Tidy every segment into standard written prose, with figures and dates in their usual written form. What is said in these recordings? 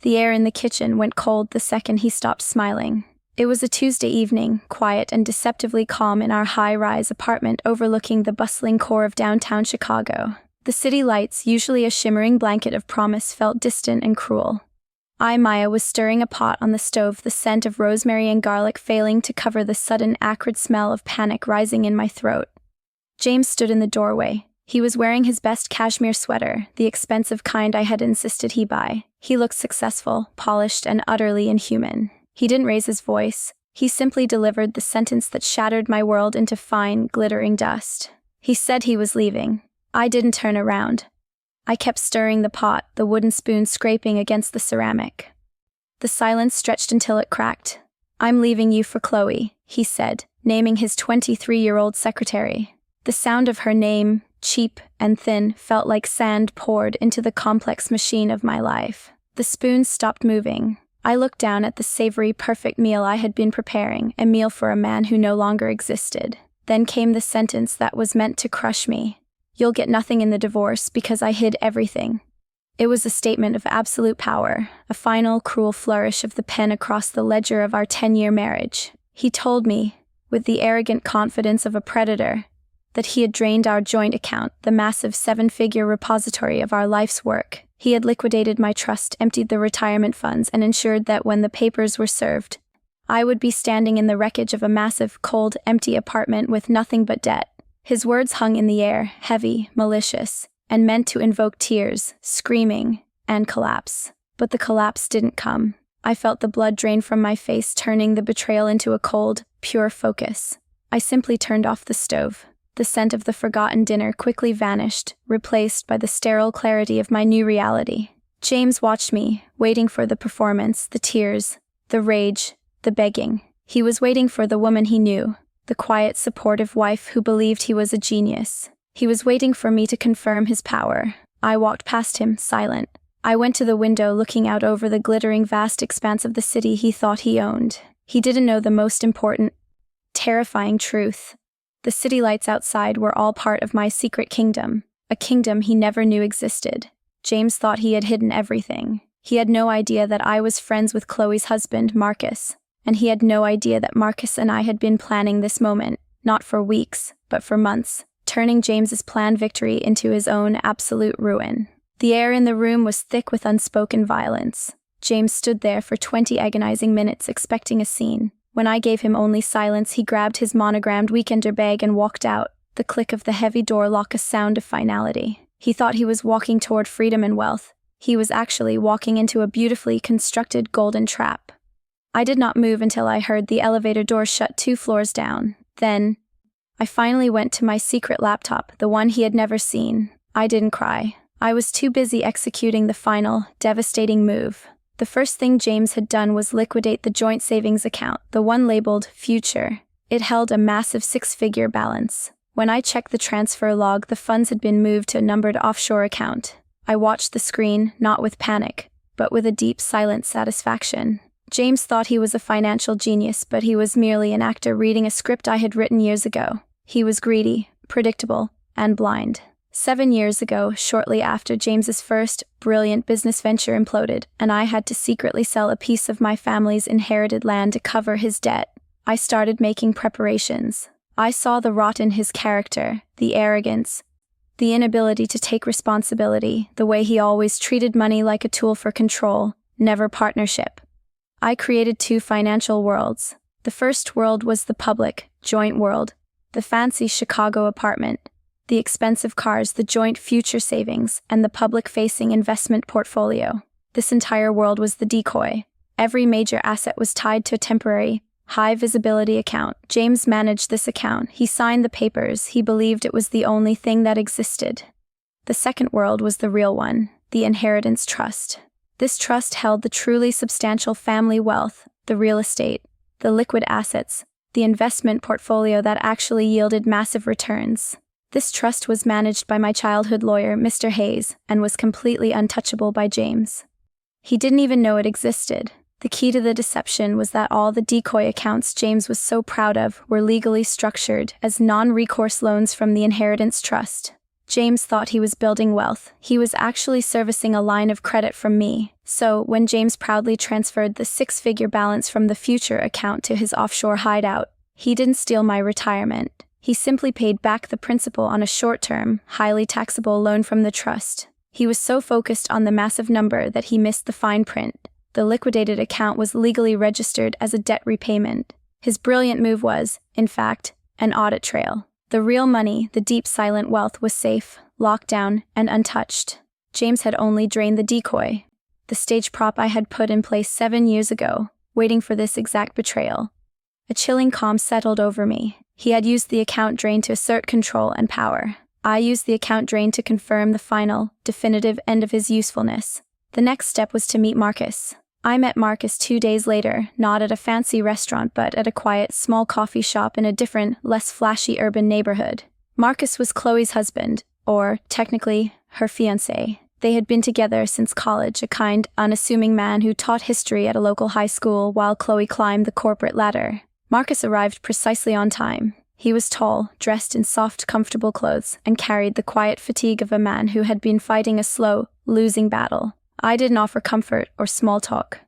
The air in the kitchen went cold the second he stopped smiling. It was a Tuesday evening, quiet and deceptively calm in our high-rise apartment overlooking the bustling core of downtown Chicago. The city lights, usually a shimmering blanket of promise, felt distant and cruel. Maya, was stirring a pot on the stove, the scent of rosemary and garlic failing to cover the sudden acrid smell of panic rising in my throat. James stood in the doorway. He was wearing his best cashmere sweater, the expensive kind I had insisted he buy. He looked successful, polished, and utterly inhuman. He didn't raise his voice. He simply delivered the sentence that shattered my world into fine, glittering dust. He said he was leaving. I didn't turn around. I kept stirring the pot, the wooden spoon scraping against the ceramic. The silence stretched until it cracked. "I'm leaving you for Chloe," he said, naming his 23-year-old secretary. The sound of her name, cheap and thin, felt like sand poured into the complex machine of my life. The spoon stopped moving. I looked down at the savory, perfect meal I had been preparing, a meal for a man who no longer existed. Then came the sentence that was meant to crush me. "You'll get nothing in the divorce because I hid everything." It was a statement of absolute power, a final, cruel flourish of the pen across the ledger of our 10-year marriage. He told me, with the arrogant confidence of a predator, that he had drained our joint account, the massive 7-figure repository of our life's work. He had liquidated my trust, emptied the retirement funds, and ensured that when the papers were served, I would be standing in the wreckage of a massive, cold, empty apartment with nothing but debt. His words hung in the air, heavy, malicious, and meant to invoke tears, screaming, and collapse. But the collapse didn't come. I felt the blood drain from my face, turning the betrayal into a cold, pure focus. I simply turned off the stove. The scent of the forgotten dinner quickly vanished, replaced by the sterile clarity of my new reality. James watched me, waiting for the performance, the tears, the rage, the begging. He was waiting for the woman he knew, the quiet, supportive wife who believed he was a genius. He was waiting for me to confirm his power. I walked past him, silent. I went to the window, looking out over the glittering, vast expanse of the city he thought he owned. He didn't know the most important, terrifying truth. The city lights outside were all part of my secret kingdom, a kingdom he never knew existed. James thought he had hidden everything. He had no idea that I was friends with Chloe's husband, Marcus, and he had no idea that Marcus and I had been planning this moment, not for weeks, but for months, turning James's planned victory into his own absolute ruin. The air in the room was thick with unspoken violence. James stood there for 20 agonizing minutes expecting a scene. When I gave him only silence, he grabbed his monogrammed weekender bag and walked out, the click of the heavy door lock a sound of finality. He thought he was walking toward freedom and wealth. He was actually walking into a beautifully constructed golden trap. I did not move until I heard the elevator door shut 2 floors down. Then, I finally went to my secret laptop, the one he had never seen. I didn't cry. I was too busy executing the final, devastating move. The first thing James had done was liquidate the joint savings account, the one labeled Future. It held a massive 6-figure balance. When I checked the transfer log, the funds had been moved to a numbered offshore account. I watched the screen, not with panic, but with a deep, silent satisfaction. James thought he was a financial genius, but he was merely an actor reading a script I had written years ago. He was greedy, predictable, and blind. 7 years ago, shortly after James's first, brilliant business venture imploded, and I had to secretly sell a piece of my family's inherited land to cover his debt, I started making preparations. I saw the rot in his character, the arrogance, the inability to take responsibility, the way he always treated money like a tool for control, never partnership. I created 2 financial worlds. The first world was the public, joint world, the fancy Chicago apartment, the expensive cars, the joint future savings, and the public-facing investment portfolio. This entire world was the decoy. Every major asset was tied to a temporary, high-visibility account. James managed this account. He signed the papers. He believed it was the only thing that existed. The second world was the real one, the inheritance trust. This trust held the truly substantial family wealth, the real estate, the liquid assets, the investment portfolio that actually yielded massive returns. This trust was managed by my childhood lawyer, Mr. Hayes, and was completely untouchable by James. He didn't even know it existed. The key to the deception was that all the decoy accounts James was so proud of were legally structured as non-recourse loans from the inheritance trust. James thought he was building wealth. He was actually servicing a line of credit from me. So, when James proudly transferred the six-figure balance from the future account to his offshore hideout, he didn't steal my retirement. He simply paid back the principal on a short-term, highly taxable loan from the trust. He was so focused on the massive number that he missed the fine print. The liquidated account was legally registered as a debt repayment. His brilliant move was, in fact, an audit trail. The real money, the deep silent wealth, was safe, locked down, and untouched. James had only drained the decoy, the stage prop I had put in place 7 years ago, waiting for this exact betrayal. A chilling calm settled over me. He had used the account drain to assert control and power. I used the account drain to confirm the final, definitive end of his usefulness. The next step was to meet Marcus. I met Marcus 2 days later, not at a fancy restaurant but at a quiet, small coffee shop in a different, less flashy urban neighborhood. Marcus was Chloe's husband, or, technically, her fiancé. They had been together since college, a kind, unassuming man who taught history at a local high school while Chloe climbed the corporate ladder. Marcus arrived precisely on time. He was tall, dressed in soft, comfortable clothes, and carried the quiet fatigue of a man who had been fighting a slow, losing battle. I didn't offer comfort or small talk.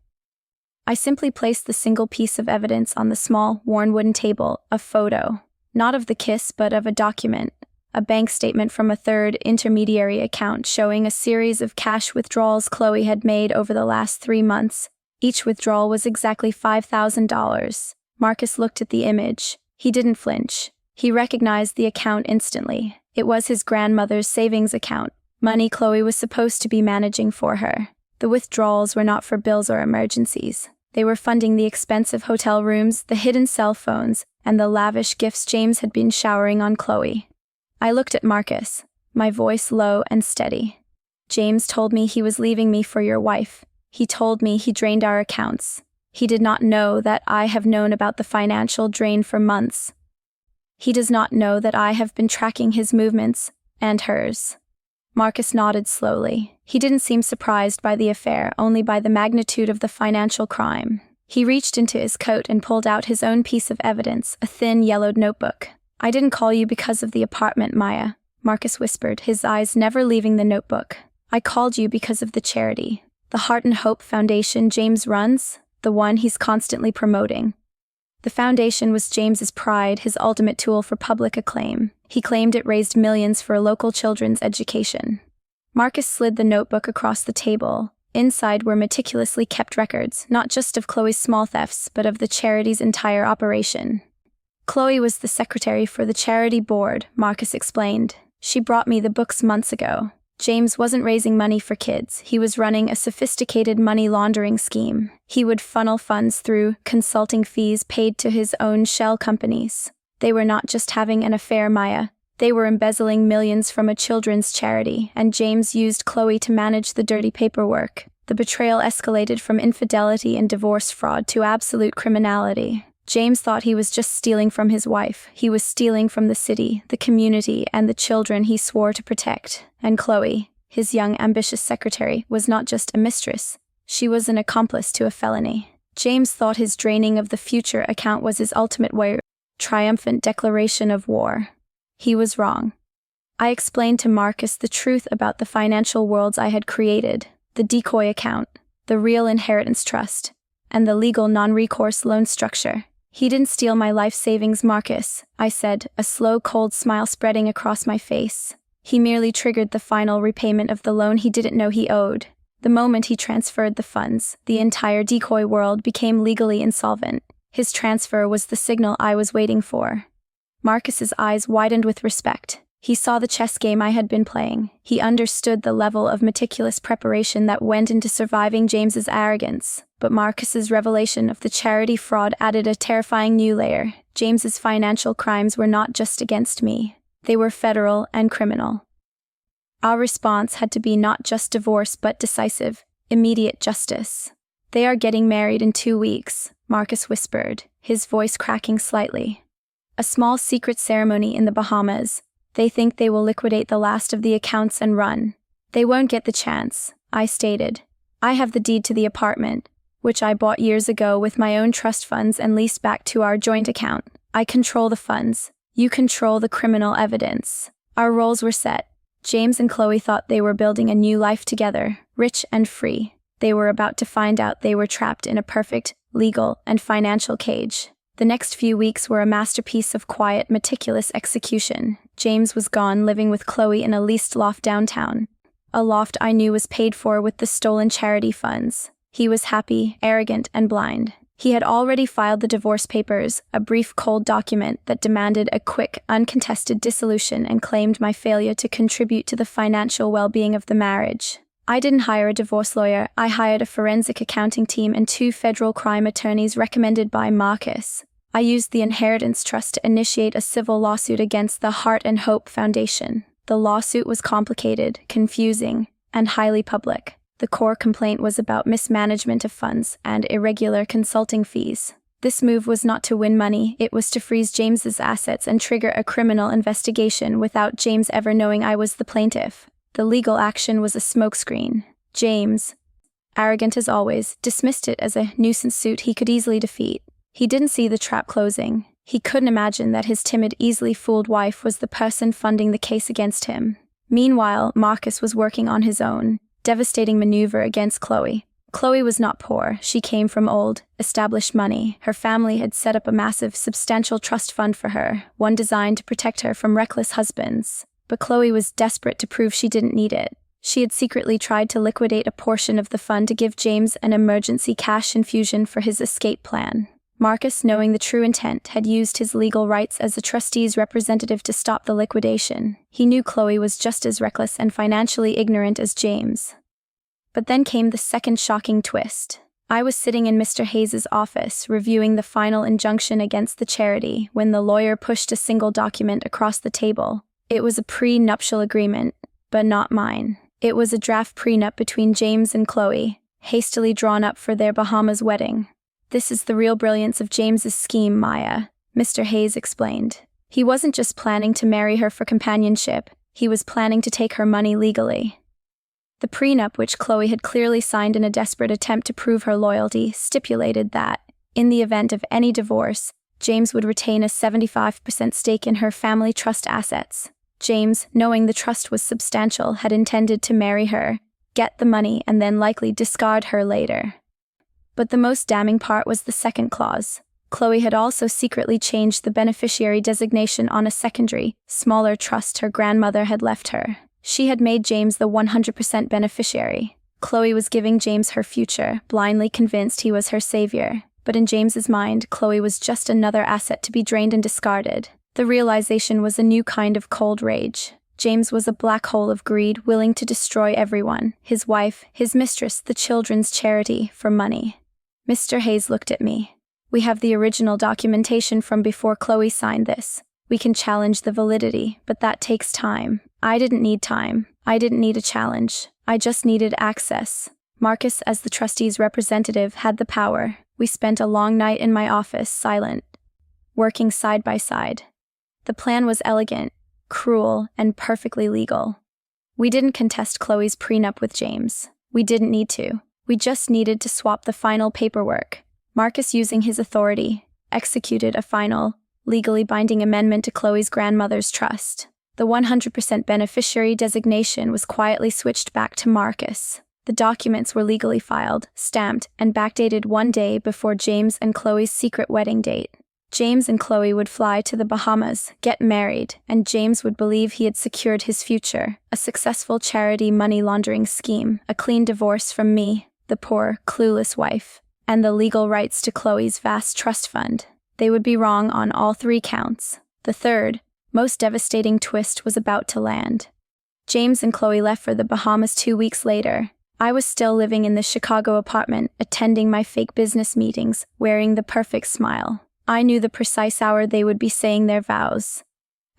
I simply placed the single piece of evidence on the small, worn wooden table, a photo. Not of the kiss, but of a document. A bank statement from a third intermediary account showing a series of cash withdrawals Chloe had made over the last 3 months. Each withdrawal was exactly $5,000. Marcus looked at the image. He didn't flinch. He recognized the account instantly. It was his grandmother's savings account. Money Chloe was supposed to be managing for her. The withdrawals were not for bills or emergencies. They were funding the expensive hotel rooms, the hidden cell phones, and the lavish gifts James had been showering on Chloe. I looked at Marcus, my voice low and steady. James told me he was leaving me for your wife. He told me he drained our accounts. He did not know that I have known about the financial drain for months. He does not know that I have been tracking his movements, and hers. Marcus nodded slowly. He didn't seem surprised by the affair, only by the magnitude of the financial crime. He reached into his coat and pulled out his own piece of evidence, a thin, yellowed notebook. I didn't call you because of the apartment, Maya, Marcus whispered, his eyes never leaving the notebook. I called you because of the charity. The Heart and Hope Foundation James runs, the one he's constantly promoting. The foundation was James's pride, his ultimate tool for public acclaim. He claimed it raised millions for local children's education. Marcus slid the notebook across the table. Inside were meticulously kept records, not just of Chloe's small thefts, but of the charity's entire operation. Chloe was the secretary for the charity board, Marcus explained. She brought me the books months ago. James wasn't raising money for kids. He was running a sophisticated money laundering scheme. He would funnel funds through consulting fees paid to his own shell companies. They were not just having an affair, Maya. They were embezzling millions from a children's charity, and James used Chloe to manage the dirty paperwork. The betrayal escalated from infidelity and divorce fraud to absolute criminality. James thought he was just stealing from his wife. He was stealing from the city, the community, and the children he swore to protect. And Chloe, his young, ambitious secretary, was not just a mistress. She was an accomplice to a felony. James thought his draining of the future account was his ultimate triumphant declaration of war. He was wrong. I explained to Marcus the truth about the financial worlds I had created, the decoy account, the real inheritance trust, and the legal non-recourse loan structure. He didn't steal my life savings, Marcus, I said, a slow, cold smile spreading across my face. He merely triggered the final repayment of the loan he didn't know he owed. The moment he transferred the funds, the entire decoy world became legally insolvent. His transfer was the signal I was waiting for. Marcus's eyes widened with respect. He saw the chess game I had been playing. He understood the level of meticulous preparation that went into surviving James's arrogance. But Marcus's revelation of the charity fraud added a terrifying new layer. James's financial crimes were not just against me. They were federal and criminal. Our response had to be not just divorce but decisive, immediate justice. They are getting married in 2 weeks, Marcus whispered, his voice cracking slightly. A small secret ceremony in the Bahamas. They think they will liquidate the last of the accounts and run. They won't get the chance, I stated. I have the deed to the apartment, which I bought years ago with my own trust funds and leased back to our joint account. I control the funds. You control the criminal evidence. Our roles were set. James and Chloe thought they were building a new life together, rich and free. They were about to find out they were trapped in a perfect, legal, and financial cage. The next few weeks were a masterpiece of quiet, meticulous execution. James was gone, living with Chloe in a leased loft downtown. A loft I knew was paid for with the stolen charity funds. He was happy, arrogant, and blind. He had already filed the divorce papers, a brief, cold document that demanded a quick, uncontested dissolution and claimed my failure to contribute to the financial well-being of the marriage. I didn't hire a divorce lawyer. I hired a forensic accounting team and 2 federal crime attorneys recommended by Marcus. I used the Inheritance Trust to initiate a civil lawsuit against the Heart and Hope Foundation. The lawsuit was complicated, confusing, and highly public. The core complaint was about mismanagement of funds and irregular consulting fees. This move was not to win money, it was to freeze James's assets and trigger a criminal investigation without James ever knowing I was the plaintiff. The legal action was a smokescreen. James, arrogant as always, dismissed it as a nuisance suit he could easily defeat. He didn't see the trap closing. He couldn't imagine that his timid, easily fooled wife was the person funding the case against him. Meanwhile, Marcus was working on his own, devastating maneuver against Chloe. Chloe was not poor. She came from old, established money. Her family had set up a massive, substantial trust fund for her, one designed to protect her from reckless husbands. But Chloe was desperate to prove she didn't need it. She had secretly tried to liquidate a portion of the fund to give James an emergency cash infusion for his escape plan. Marcus, knowing the true intent, had used his legal rights as a trustee's representative to stop the liquidation. He knew Chloe was just as reckless and financially ignorant as James. But then came the second shocking twist. I was sitting in Mr. Hayes's office, reviewing the final injunction against the charity, when the lawyer pushed a single document across the table. It was a pre-nuptial agreement, but not mine. It was a draft prenup between James and Chloe, hastily drawn up for their Bahamas wedding. "This is the real brilliance of James's scheme, Maya," Mr. Hayes explained. "He wasn't just planning to marry her for companionship, he was planning to take her money legally." The prenup, which Chloe had clearly signed in a desperate attempt to prove her loyalty, stipulated that, in the event of any divorce, James would retain a 75% stake in her family trust assets. James, knowing the trust was substantial, had intended to marry her, get the money, and then likely discard her later. But the most damning part was the second clause. Chloe had also secretly changed the beneficiary designation on a secondary, smaller trust her grandmother had left her. She had made James the 100% beneficiary. Chloe was giving James her future, blindly convinced he was her savior. But in James's mind, Chloe was just another asset to be drained and discarded. The realization was a new kind of cold rage. James was a black hole of greed, willing to destroy everyone, his wife, his mistress, the children's charity, for money. Mr. Hayes looked at me. "We have the original documentation from before Chloe signed this. We can challenge the validity, but that takes time." I didn't need time. I didn't need a challenge. I just needed access. Marcus, as the trustee's representative, had the power. We spent a long night in my office, silent, working side by side. The plan was elegant, cruel, and perfectly legal. We didn't contest Chloe's prenup with James. We didn't need to. We just needed to swap the final paperwork. Marcus, using his authority, executed a final, legally binding amendment to Chloe's grandmother's trust. The 100% beneficiary designation was quietly switched back to Marcus. The documents were legally filed, stamped, and backdated one day before James and Chloe's secret wedding date. James and Chloe would fly to the Bahamas, get married, and James would believe he had secured his future, a successful charity money laundering scheme, a clean divorce from me, the poor, clueless wife, and the legal rights to Chloe's vast trust fund. They would be wrong on all 3 counts. The third, most devastating twist was about to land. James and Chloe left for the Bahamas 2 weeks later. I was still living in the Chicago apartment, attending my fake business meetings, wearing the perfect smile. I knew the precise hour they would be saying their vows.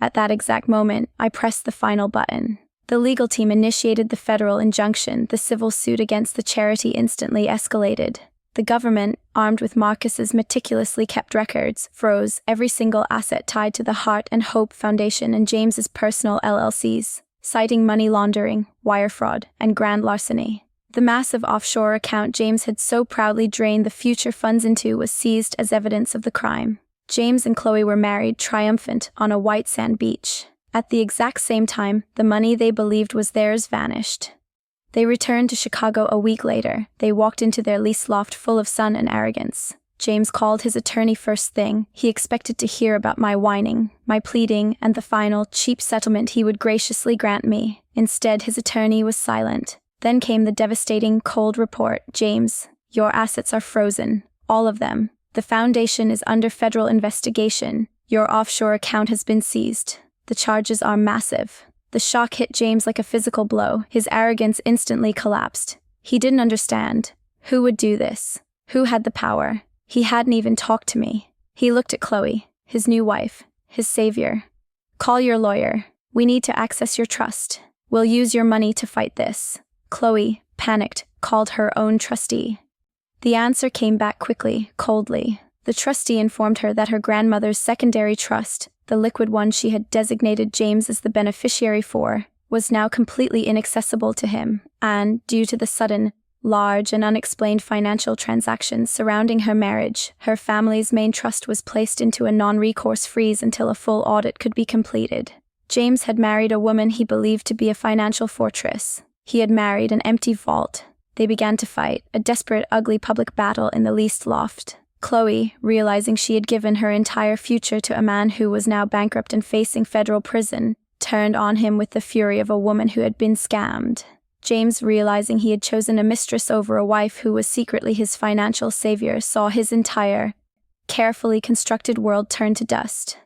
At that exact moment, I pressed the final button. The legal team initiated the federal injunction. The civil suit against the charity instantly escalated. The government, armed with Marcus's meticulously kept records, froze every single asset tied to the Heart and Hope Foundation and James's personal LLCs, citing money laundering, wire fraud, and grand larceny. The massive offshore account James had so proudly drained the future funds into was seized as evidence of the crime. James and Chloe were married, triumphant, on a white sand beach. At the exact same time, the money they believed was theirs vanished. They returned to Chicago a week later. They walked into their lease loft full of sun and arrogance. James called his attorney first thing. He expected to hear about my whining, my pleading, and the final, cheap settlement he would graciously grant me. Instead, his attorney was silent. Then came the devastating, cold report. James, your assets are frozen. All of them. The foundation is under federal investigation. Your offshore account has been seized. The charges are massive. The shock hit James like a physical blow. His arrogance instantly collapsed. He didn't understand. Who would do this? Who had the power? He hadn't even talked to me. He looked at Chloe, his new wife, his savior. Call your lawyer. We need to access your trust. We'll use your money to fight this. Chloe, panicked, called her own trustee. The answer came back quickly, coldly. The trustee informed her that her grandmother's secondary trust, the liquid one she had designated James as the beneficiary for, was now completely inaccessible to him, and, due to the sudden, large and unexplained financial transactions surrounding her marriage, her family's main trust was placed into a non-recourse freeze until a full audit could be completed. James had married a woman he believed to be a financial fortress. He had married an empty vault. They began to fight, a desperate, ugly public battle in the leased loft. Chloe, realizing she had given her entire future to a man who was now bankrupt and facing federal prison, turned on him with the fury of a woman who had been scammed. James, realizing he had chosen a mistress over a wife who was secretly his financial savior, saw his entire, carefully constructed world turn to dust.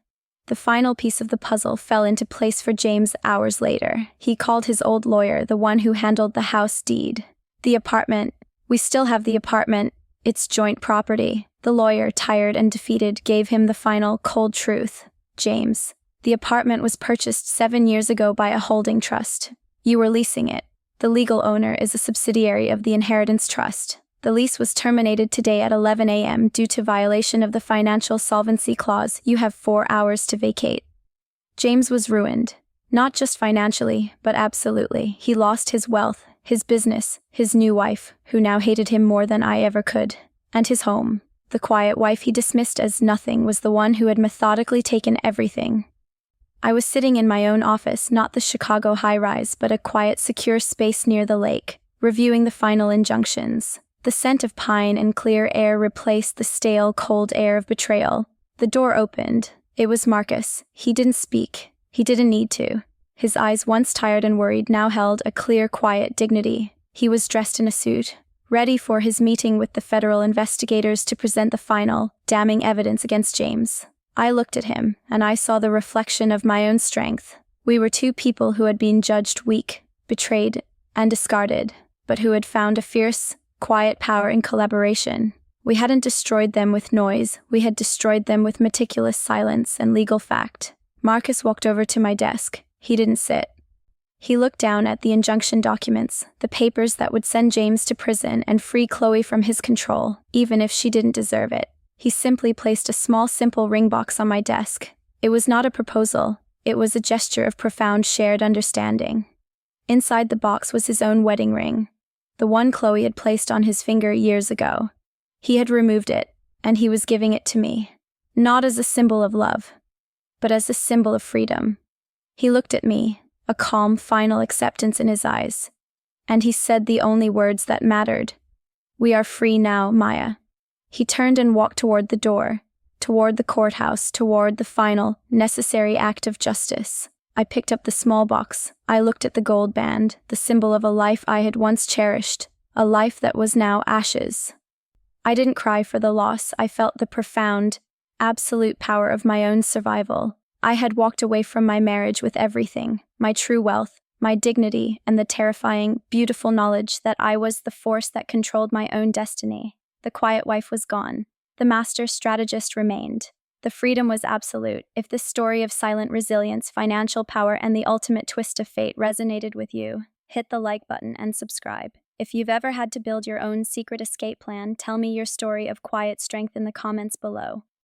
The final piece of the puzzle fell into place for James hours later. He called his old lawyer, the one who handled the house deed. The apartment. We still have the apartment. It's joint property. The lawyer, tired and defeated, gave him the final, cold truth. James, the apartment was purchased 7 years ago by a holding trust. You were leasing it. The legal owner is a subsidiary of the inheritance trust. The lease was terminated today at 11 a.m. due to violation of the financial solvency clause. You have 4 hours to vacate. James was ruined. Not just financially, but absolutely. He lost his wealth, his business, his new wife, who now hated him more than I ever could, and his home. The quiet wife he dismissed as nothing was the one who had methodically taken everything. I was sitting in my own office, not the Chicago high-rise, but a quiet, secure space near the lake, reviewing the final injunctions. The scent of pine and clear air replaced the stale, cold air of betrayal. The door opened. It was Marcus. He didn't speak. He didn't need to. His eyes, once tired and worried, now held a clear, quiet dignity. He was dressed in a suit, ready for his meeting with the federal investigators to present the final, damning evidence against James. I looked at him, and I saw the reflection of my own strength. We were two people who had been judged weak, betrayed, and discarded, but who had found a fierce, quiet power in collaboration. We hadn't destroyed them with noise, we had destroyed them with meticulous silence and legal fact. Marcus walked over to my desk. He didn't sit. He looked down at the injunction documents, the papers that would send James to prison and free Chloe from his control, even if she didn't deserve it. He simply placed a small, simple ring box on my desk. It was not a proposal. It was a gesture of profound shared understanding. Inside the box was his own wedding ring, the one Chloe had placed on his finger years ago. He had removed it, and he was giving it to me, not as a symbol of love, but as a symbol of freedom. He looked at me, a calm, final acceptance in his eyes, and he said the only words that mattered. We are free now, Maya. He turned and walked toward the door, toward the courthouse, toward the final, necessary act of justice. I picked up the small box. I looked at the gold band, the symbol of a life I had once cherished, a life that was now ashes. I didn't cry for the loss. I felt the profound, absolute power of my own survival. I had walked away from my marriage with everything, my true wealth, my dignity, and the terrifying, beautiful knowledge that I was the force that controlled my own destiny. The quiet wife was gone. The master strategist remained. The freedom was absolute. If this story of silent resilience, financial power, and the ultimate twist of fate resonated with you, hit the like button and subscribe. If you've ever had to build your own secret escape plan, tell me your story of quiet strength in the comments below.